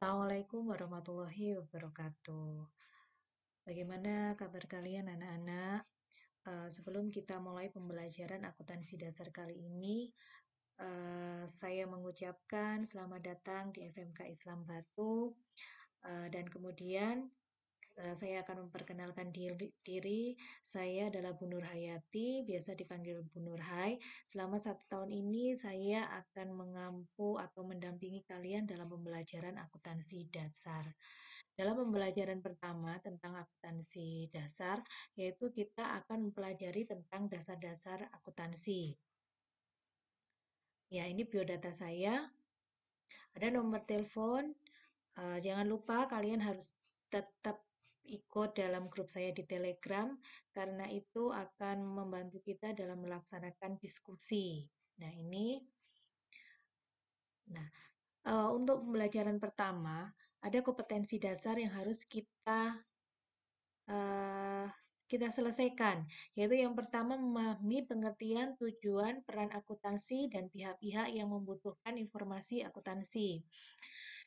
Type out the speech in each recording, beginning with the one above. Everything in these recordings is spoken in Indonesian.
Assalamualaikum warahmatullahi wabarakatuh. Bagaimana kabar kalian anak-anak? Sebelum kita mulai pembelajaran akuntansi dasar kali ini, saya mengucapkan selamat datang di SMK Islam Batu. Dan kemudian saya akan memperkenalkan diri. Saya adalah Bu Nur Hayati, biasa dipanggil Bu Nur Hai. Selama 1 tahun ini saya akan mengampu atau mendampingi kalian dalam pembelajaran akuntansi dasar. Dalam pembelajaran pertama tentang akuntansi dasar, yaitu kita akan mempelajari tentang dasar-dasar akuntansi. Ya, ini biodata saya. Ada nomor telepon. Jangan lupa kalian harus tetap ikut dalam grup saya di Telegram, karena itu akan membantu kita dalam melaksanakan diskusi. Nah, ini. Nah, untuk pembelajaran pertama, ada kompetensi dasar yang harus eh, kita selesaikan, yaitu yang pertama memahami pengertian tujuan peran akuntansi dan pihak-pihak yang membutuhkan informasi akuntansi.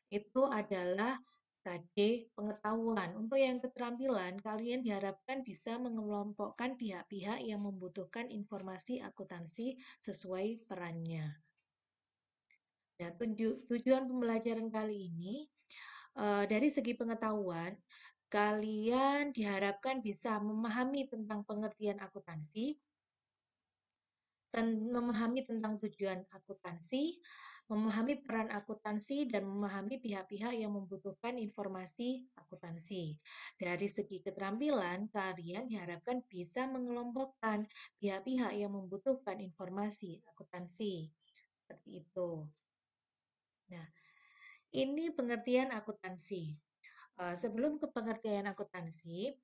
Itu adalah KD pengetahuan. Untuk yang keterampilan, kalian diharapkan bisa mengelompokkan pihak-pihak yang membutuhkan informasi akuntansi sesuai perannya. Nah, tujuan pembelajaran kali ini dari segi pengetahuan, kalian diharapkan bisa memahami tentang pengertian akuntansi, memahami tentang tujuan akuntansi, memahami peran akuntansi, dan memahami pihak-pihak yang membutuhkan informasi akuntansi. Dari segi keterampilan, kalian diharapkan bisa mengelompokkan pihak-pihak yang membutuhkan informasi akuntansi. Seperti itu. Nah, ini pengertian akuntansi. Sebelum ke pengertian akuntansi,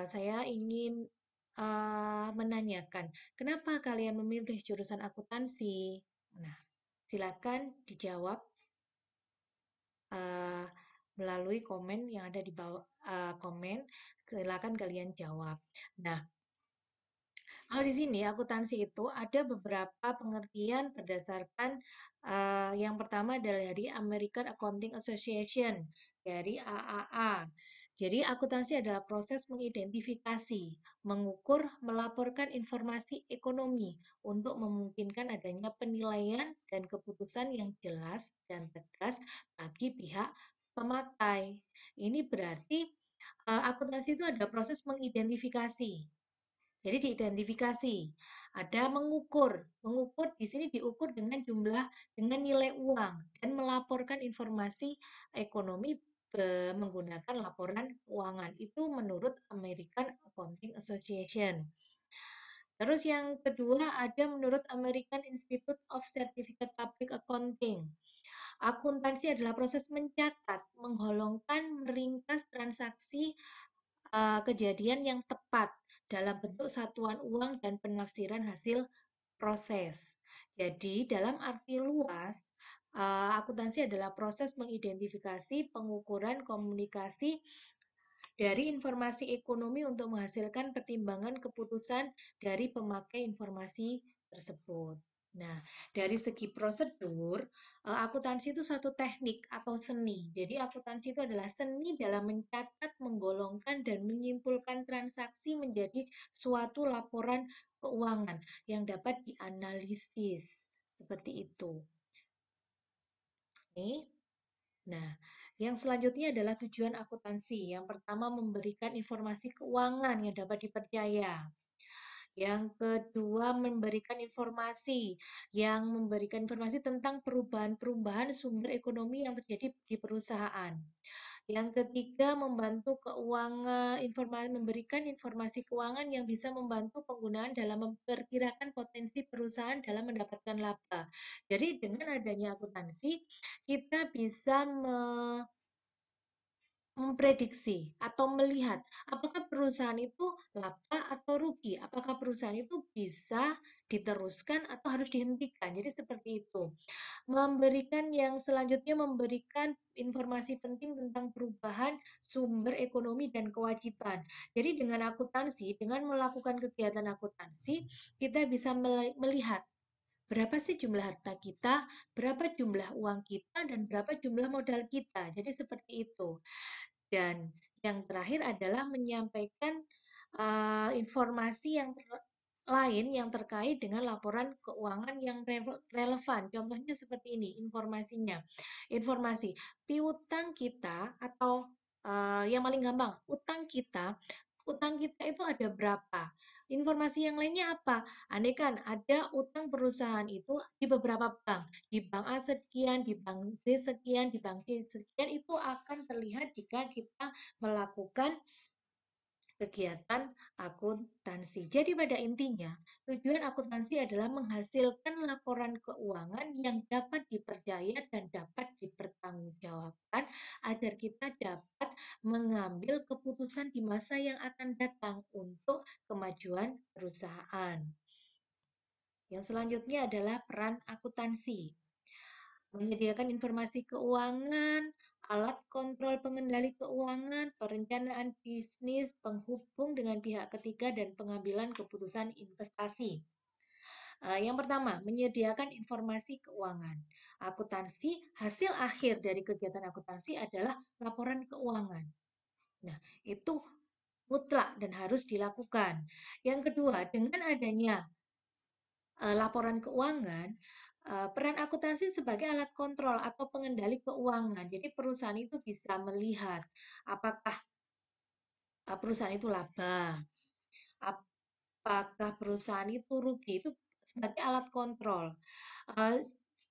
saya ingin menanyakan, kenapa kalian memilih jurusan akuntansi? Nah, silakan dijawab uh, melalui komen yang ada di bawah komen. Silakan kalian jawab. Nah, kalau di sini akuntansi itu ada beberapa pengertian berdasarkan yang pertama adalah dari American Accounting Association, dari AAA. Jadi akuntansi adalah proses mengidentifikasi, mengukur, melaporkan informasi ekonomi untuk memungkinkan adanya penilaian dan keputusan yang jelas dan tegas bagi pihak pemakai. Ini berarti akuntansi itu ada proses mengidentifikasi. Jadi diidentifikasi, ada mengukur. Mengukur di sini diukur dengan jumlah, dengan nilai uang dan melaporkan informasi ekonomi menggunakan laporan keuangan. Itu menurut American Accounting Association. Terus yang kedua ada menurut American Institute of Certificate Public Accounting. Akuntansi adalah proses mencatat, mengholongkan, meringkas transaksi kejadian yang tepat dalam bentuk satuan uang dan penafsiran hasil proses. Jadi, dalam arti luas, akuntansi adalah proses mengidentifikasi, pengukuran, komunikasi dari informasi ekonomi untuk menghasilkan pertimbangan keputusan dari pemakai informasi tersebut. Nah, dari segi prosedur, akuntansi itu suatu teknik atau seni. Jadi, akuntansi itu adalah seni dalam mencatat, menggolongkan, dan menyimpulkan transaksi menjadi suatu laporan keuangan yang dapat dianalisis. Seperti itu. Nih. Nah, yang selanjutnya adalah tujuan akuntansi. Yang pertama, memberikan informasi keuangan yang dapat dipercaya. Yang kedua, memberikan informasi tentang perubahan-perubahan sumber ekonomi yang terjadi di perusahaan. Yang ketiga, memberikan informasi keuangan yang bisa membantu penggunaan dalam memperkirakan potensi perusahaan dalam mendapatkan laba. Jadi dengan adanya akuntansi, kita bisa memprediksi atau melihat apakah perusahaan itu laba atau rugi, apakah perusahaan itu bisa diteruskan atau harus dihentikan. Jadi seperti itu. Yang selanjutnya memberikan informasi penting tentang perubahan sumber ekonomi dan kewajiban. Jadi dengan akuntansi, dengan melakukan kegiatan akuntansi, kita bisa melihat Berapa sih jumlah harta kita, berapa jumlah uang kita, dan berapa jumlah modal kita. Jadi seperti itu. Dan yang terakhir adalah menyampaikan informasi yang lain yang terkait dengan laporan keuangan yang relevan. Contohnya seperti ini informasinya. Informasi piutang kita atau yang paling gampang, utang kita itu ada berapa? Informasi yang lainnya apa? Andai kan ada utang perusahaan itu di beberapa bank, di bank A sekian, di bank B sekian, di bank C sekian, itu akan terlihat jika kita melakukan kegiatan akuntansi. Jadi pada intinya, tujuan akuntansi adalah menghasilkan laporan keuangan yang dapat dipercaya dan dapat dipertanggungjawabkan agar kita dapat mengambil keputusan di masa yang akan datang untuk kemajuan perusahaan. Yang selanjutnya adalah peran akuntansi. Menyediakan informasi keuangan, alat kontrol pengendali keuangan, perencanaan bisnis, penghubung dengan pihak ketiga, dan pengambilan keputusan investasi. Yang pertama, menyediakan informasi keuangan. Akuntansi, hasil akhir dari kegiatan akuntansi adalah laporan keuangan. Nah, itu mutlak dan harus dilakukan. Yang kedua, dengan adanya laporan keuangan, peran akuntansi sebagai alat kontrol atau pengendali keuangan. Jadi perusahaan itu bisa melihat apakah perusahaan itu laba, apakah perusahaan itu rugi, itu sebagai alat kontrol. Eh,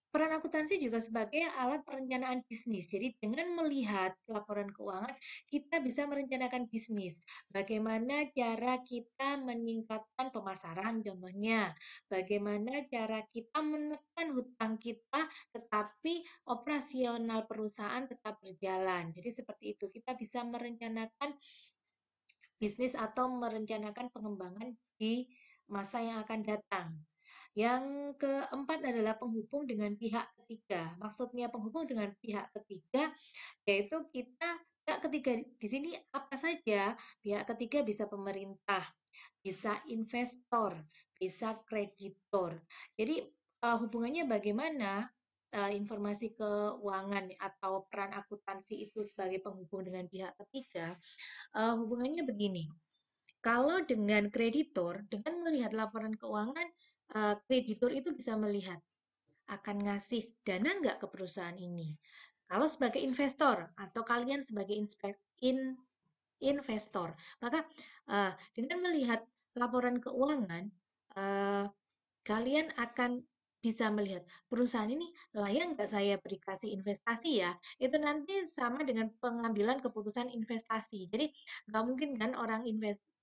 Peran akuntansi juga sebagai alat perencanaan bisnis. Jadi dengan melihat laporan keuangan, kita bisa merencanakan bisnis. Bagaimana cara kita meningkatkan pemasaran contohnya. Bagaimana cara kita menekan hutang kita, tetapi operasional perusahaan tetap berjalan. Jadi seperti itu, kita bisa merencanakan bisnis atau merencanakan pengembangan di masa yang akan datang. Yang keempat adalah penghubung dengan pihak ketiga. Maksudnya penghubung dengan pihak ketiga yaitu kita pihak ketiga di sini apa saja? Pihak ketiga bisa pemerintah, bisa investor, bisa kreditor. Jadi hubungannya bagaimana? Informasi keuangan atau peran akuntansi itu sebagai penghubung dengan pihak ketiga, hubungannya begini. Kalau dengan kreditor, dengan melihat laporan keuangan, kreditor itu bisa melihat akan ngasih dana nggak ke perusahaan ini. Kalau sebagai investor atau kalian sebagai investor, maka dengan melihat laporan keuangan, eh, kalian akan bisa melihat perusahaan ini layak nggak saya beri kasih investasi ya. Itu nanti sama dengan pengambilan keputusan investasi. Jadi nggak mungkin kan orang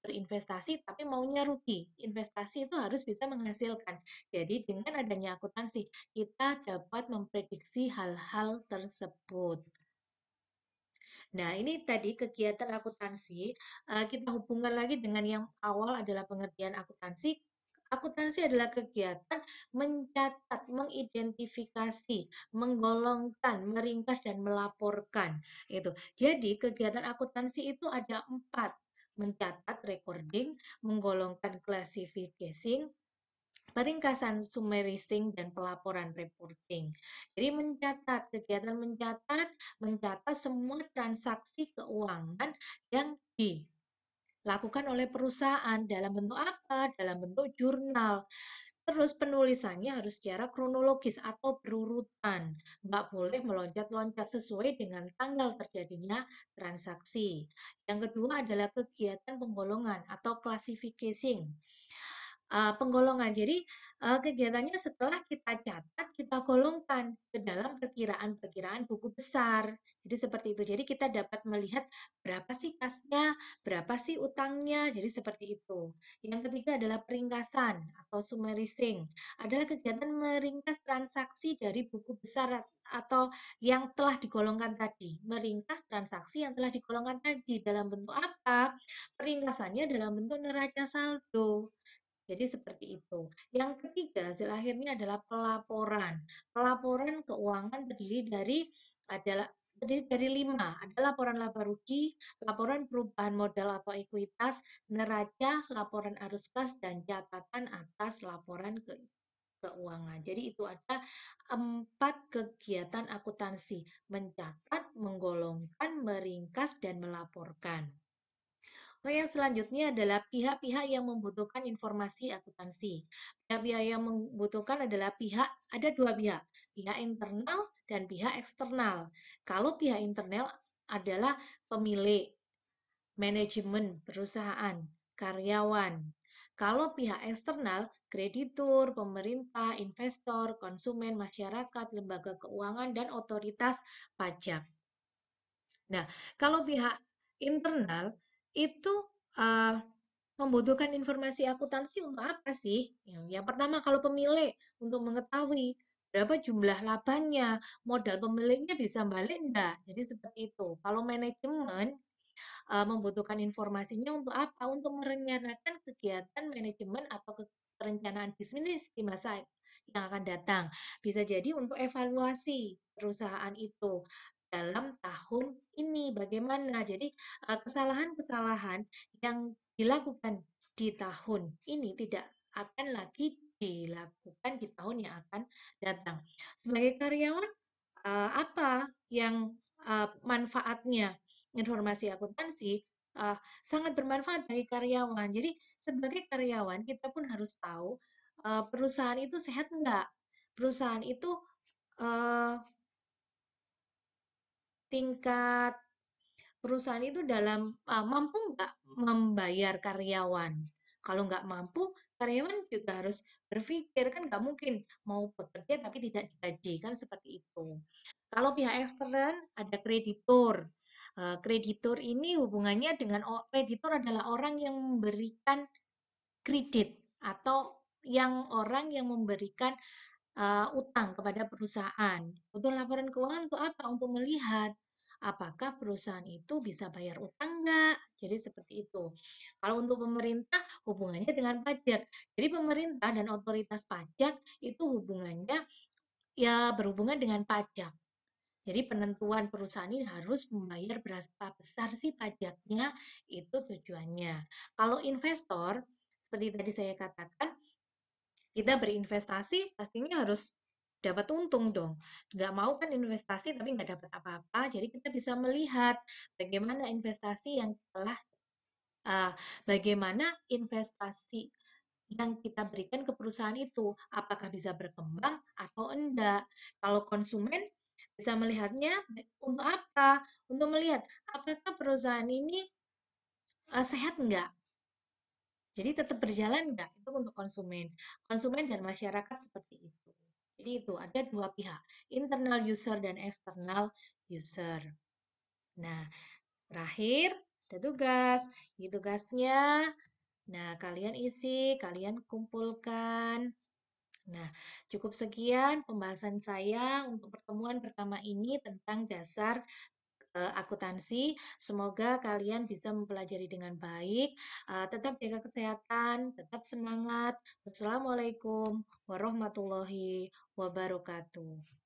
berinvestasi tapi maunya rugi. Investasi itu harus bisa menghasilkan. Jadi dengan adanya akuntansi kita dapat memprediksi hal-hal tersebut. Nah, ini tadi kegiatan akuntansi. Kita hubungkan lagi dengan yang awal adalah pengertian akuntansi. Akuntansi adalah kegiatan mencatat, mengidentifikasi, menggolongkan, meringkas, dan melaporkan. Itu. Jadi, kegiatan akuntansi itu ada empat. Mencatat, recording, menggolongkan, classifying, peringkasan summarizing, dan pelaporan reporting. Jadi kegiatan mencatat semua transaksi keuangan yang dilakukan oleh perusahaan dalam bentuk apa? Dalam bentuk jurnal. Terus penulisannya harus secara kronologis atau berurutan. Nggak boleh meloncat-loncat sesuai dengan tanggal terjadinya transaksi. Yang kedua adalah kegiatan penggolongan atau classification. Penggolongan. Jadi, kegiatannya setelah kita catat, kita golongkan ke dalam perkiraan-perkiraan buku besar. Jadi seperti itu. Jadi kita dapat melihat berapa sih kasnya, berapa sih utangnya. Jadi seperti itu. Yang ketiga adalah peringkasan atau summarizing. Adalah kegiatan meringkas transaksi dari buku besar atau yang telah digolongkan tadi. Meringkas transaksi yang telah digolongkan tadi dalam bentuk apa? Peringkasannya dalam bentuk neraca saldo. Jadi seperti itu. Yang ketiga, hasil akhirnya adalah pelaporan. Pelaporan keuangan terdiri dari lima. Ada laporan laba rugi, laporan perubahan modal atau ekuitas, neraca, laporan arus kas, dan catatan atas laporan keuangan. keuangan. Jadi itu ada 4 kegiatan akuntansi: mencatat, menggolongkan, meringkas, dan melaporkan. Oh, yang selanjutnya adalah pihak-pihak yang membutuhkan informasi akuntansi. Pihak-pihak yang membutuhkan adalah ada dua pihak, pihak internal dan pihak eksternal. Kalau pihak internal adalah pemilik, manajemen perusahaan, karyawan. Kalau pihak eksternal, kreditur, pemerintah, investor, konsumen, masyarakat, lembaga keuangan, dan otoritas pajak. Nah, kalau pihak internal itu uh, membutuhkan informasi akuntansi untuk apa sih? Yang pertama, kalau pemilik untuk mengetahui berapa jumlah labanya, modal pemiliknya bisa balik enggak? Jadi seperti itu. Kalau manajemen membutuhkan informasinya untuk apa? Untuk merencanakan kegiatan manajemen atau perencanaan bisnis di masa yang akan datang. Bisa jadi untuk evaluasi perusahaan itu dalam tahun ini bagaimana. Jadi kesalahan-kesalahan yang dilakukan di tahun ini tidak akan lagi dilakukan di tahun yang akan datang. Sebagai karyawan, apa yang manfaatnya informasi akuntansi? Sangat bermanfaat bagi karyawan. Jadi sebagai karyawan kita pun harus tahu perusahaan itu sehat enggak? Perusahaan itu eh, tingkat perusahaan itu mampu nggak membayar karyawan? Kalau nggak mampu, karyawan juga harus berpikir kan nggak mungkin mau bekerja tapi tidak digaji kan seperti itu. Kalau pihak ekstern ada kreditur. Kreditur ini hubungannya dengan kreditur adalah orang yang memberikan kredit atau orang yang memberikan utang kepada perusahaan. Untuk laporan keuangan untuk apa? Untuk melihat apakah perusahaan itu bisa bayar utang enggak. Jadi seperti itu. Kalau untuk pemerintah hubungannya dengan pajak. Jadi pemerintah dan otoritas pajak itu hubungannya ya berhubungan dengan pajak. Jadi penentuan perusahaan ini harus membayar berapa besar sih pajaknya, itu tujuannya. Kalau investor, seperti tadi saya katakan, kita berinvestasi pastinya harus dapat untung dong. Nggak mau kan investasi tapi nggak dapat apa-apa. Jadi kita bisa melihat bagaimana investasi yang telah uh, bagaimana investasi yang kita berikan ke perusahaan itu, apakah bisa berkembang atau enggak. Kalau konsumen bisa melihatnya untuk apa? Untuk melihat apakah perusahaan ini sehat enggak? Jadi tetap berjalan nggak? Itu untuk konsumen. Konsumen dan masyarakat seperti itu. Jadi itu ada dua pihak, internal user dan external user. Nah, terakhir ada tugas. Ini tugasnya. Nah, kalian isi, kalian kumpulkan. Nah, cukup sekian pembahasan saya untuk pertemuan pertama ini tentang dasar akuntansi. Semoga kalian bisa mempelajari dengan baik. Tetap jaga kesehatan, tetap semangat. Wassalamualaikum warahmatullahi wabarakatuh.